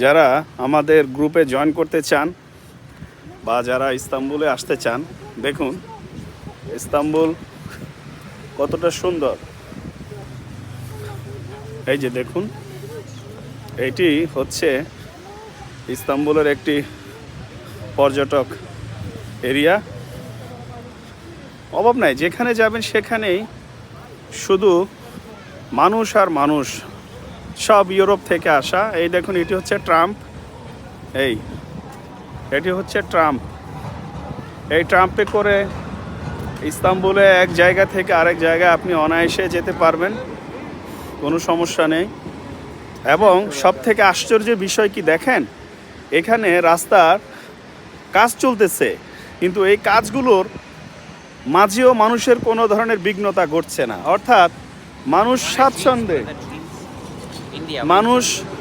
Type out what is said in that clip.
যারা আমাদের গ্রুপে জয়েন করতে চান বা যারা ইস্তাম্বুলে আসতে চান, দেখুন ইস্তাম্বুল কতটা সুন্দর। এই যে দেখুন, এটি হচ্ছে ইস্তাম্বুলের একটি পর্যটক এরিয়া। অভাব নাই, যেখানে যাবেন সেখানেই শুধু মানুষ আর মানুষ, সব ইউরোপ থেকে আসা। এই দেখুন, এটি হচ্ছে ট্রাম্প। এটি হচ্ছে ট্রাম্প। এই ট্রাম্পে করে ইস্তাম্বুলে এক জায়গা থেকে আরেক জায়গায় আপনি অনায়াসে যেতে পারবেন, কোনো সমস্যা নেই। এবং সব থেকে আশ্চর্যের বিষয় কি দেখেন, এখানে রাস্তার কাজ চলতেছে, কিন্তু এই কাজগুলোর মাঝেও মানুষের কোনো ধরনের বিঘ্নতা ঘটছে না। অর্থাৎ মানুষ স্বাচ্ছন্দ্যে, মানুষ